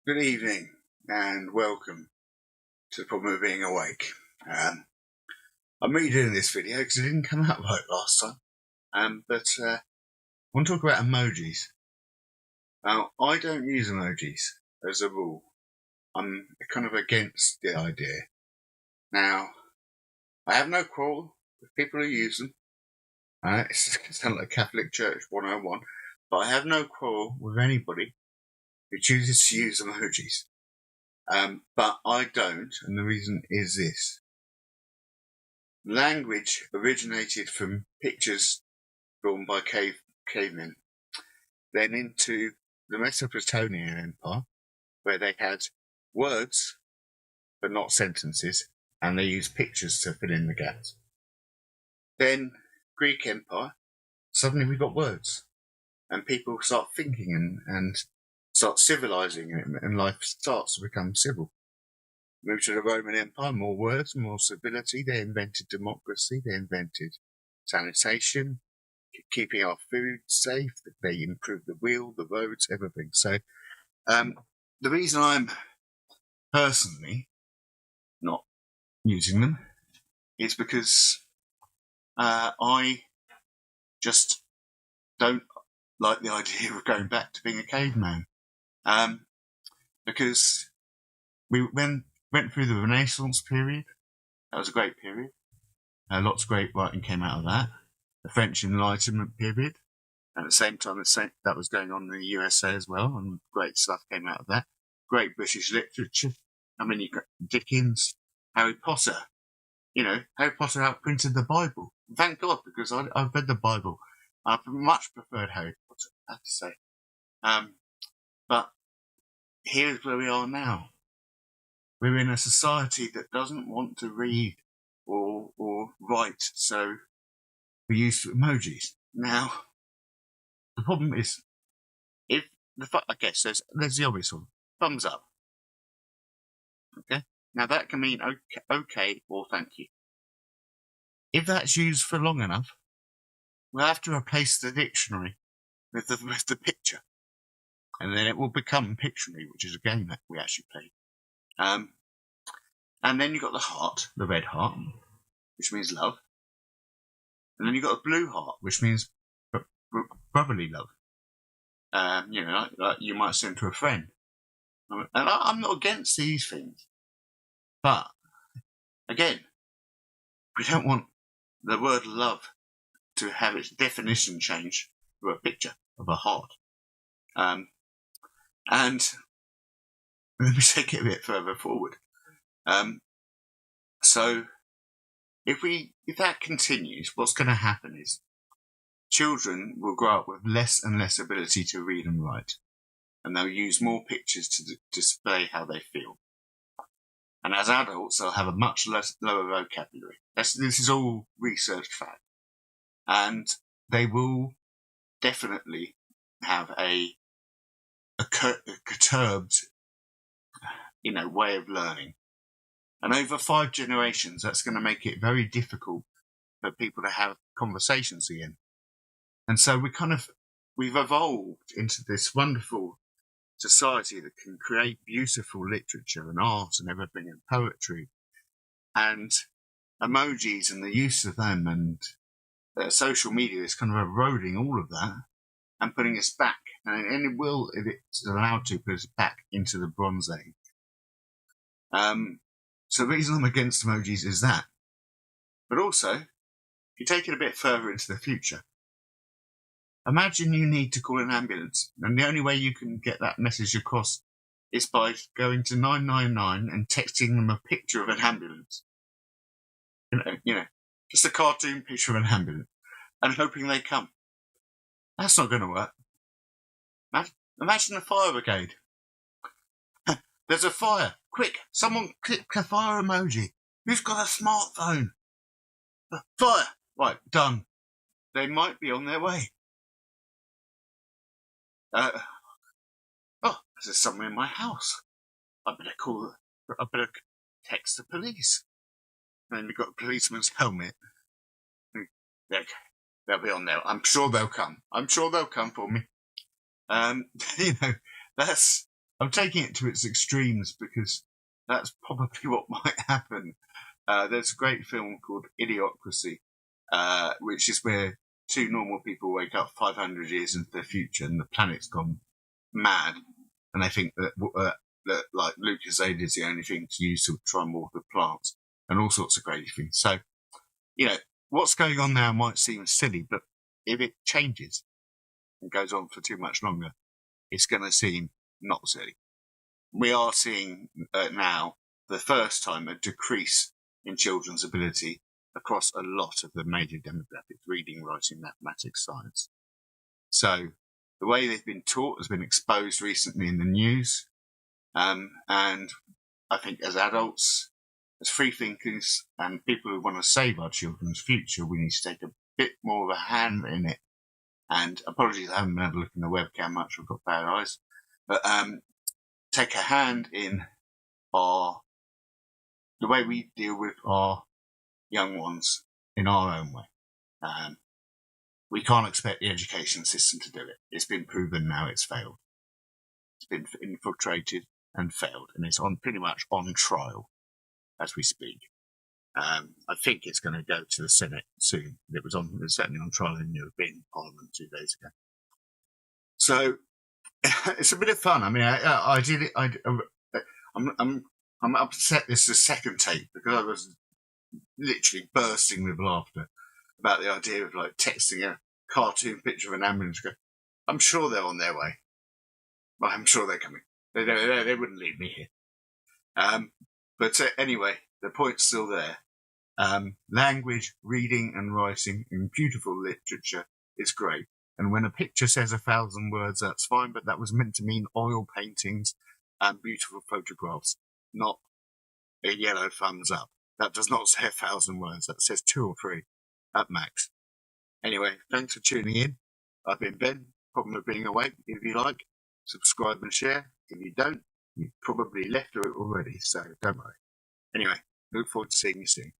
Good evening and welcome to the problem of being awake. I'm redoing this video because it didn't come out right last time. But I want to talk about emojis. Now, I don't use emojis as a rule. I'm kind of against the idea. Now, I have no quarrel with people who use them. It's sound like Catholic Church 101, but I have no quarrel with anybody who chooses to use emojis. But I don't, and the reason is this. Language originated from pictures drawn by cavemen, then into the Mesopotamian Empire, where they had words, but not sentences, and they used pictures to fill in the gaps. Then Greek Empire, suddenly we got words, and people start thinking and start civilizing, and life starts to become civil. Move to the Roman Empire, more words, more civility. They invented democracy. They invented sanitation, keeping our food safe. They improved the wheel, the roads, everything. So the reason I'm personally not using them is because I just don't like the idea of going back to being a caveman. Because we went through the Renaissance period. That was a great period. Lots of great writing came out of that. The French Enlightenment period. And at the same time, that was going on in the USA as well, and great stuff came out of that. Great British literature. I mean, you got Dickens, Harry Potter. You know, Harry Potter outprinted the Bible. Thank God, because I've read the Bible. I've much preferred Harry Potter, I have to say. But here's where we are now. We're in a society that doesn't want to read or write, so we use emojis. Now, the problem is, so there's the obvious one, thumbs up. Okay? Now that can mean okay or thank you. If that's used for long enough, we'll have to replace the dictionary with the picture. And then it will become Pictionary, which is a game that we actually play. And then you've got the heart, the red heart, which means love. And then you've got the blue heart, which means brotherly love. Like you might send to a friend. And I'm not against these things. But, again, we don't want the word love to have its definition changed to a picture of a heart. And let me take it a bit further forward. So if that continues, what's going to happen is children will grow up with less and less ability to read and write, and they'll use more pictures to display how they feel. And as adults, they'll have a much lower vocabulary. This is all research fact. And they will definitely have a perturbed, way of learning. And over 5 generations, that's going to make it very difficult for people to have conversations again. And so we've evolved into this wonderful society that can create beautiful literature and art and everything, and poetry and emojis and the use of them, and social media is kind of eroding all of that and putting us back. And it will, if it's allowed to, put us back into the Bronze Age. So the reason I'm against emojis is that. But also, if you take it a bit further into the future, imagine you need to call an ambulance, and the only way you can get that message across is by going to 999 and texting them a picture of an ambulance. Just a cartoon picture of an ambulance, and hoping they come. That's not going to work. Imagine a fire brigade. There's a fire. Quick, someone click a fire emoji. Who's got a smartphone? Fire. Right, done. They might be on their way. There's someone in my house. I better text the police. And then you've got a policeman's helmet. They'll be on there. I'm sure they'll come. I'm sure they'll come for me. That's I'm taking it to its extremes because that's probably what might happen. There's a great film called Idiocracy, which is where two normal people wake up 500 years into the future and the planet's gone mad, and they think that like Lucozade is the only thing to use to try and water plants and all sorts of crazy things. So, what's going on now might seem silly, but if it changes and goes on for too much longer, it's going to seem not silly. We are seeing now, the first time, a decrease in children's ability across a lot of the major demographics: reading, writing, mathematics, science. So the way they've been taught has been exposed recently in the news. And I think as adults, as free thinkers and people who want to save our children's future, we need to take a bit more of a hand in it. And apologies, I haven't been able to look in the webcam much. I've got bad eyes. But take a hand in the way we deal with our young ones in our own way. We can't expect the education system to do it. It's been proven now it's failed. It's been infiltrated and failed, and it's pretty much on trial as we speak. I think it's going to go to the Senate soon. It was certainly on trial in the European Parliament 2 days ago. So it's a bit of fun. I mean, I did it. I'm upset this is the second take because I was literally bursting with laughter about the idea of like texting a cartoon picture of an ambulance. I'm sure they're on their way. Well, I'm sure they're coming. They wouldn't leave me here. But anyway, the point's still there. Language, reading and writing in beautiful literature is great. And when a picture says 1,000 words, that's fine, but that was meant to mean oil paintings and beautiful photographs, not a yellow thumbs up. That does not say 1,000 words. That says 2 or 3 at max. Anyway, thanks for tuning in. I've been Ben, problem of being awake. If you like, subscribe and share. If you don't, you've probably left it already, so don't worry. Anyway, look forward to seeing you soon.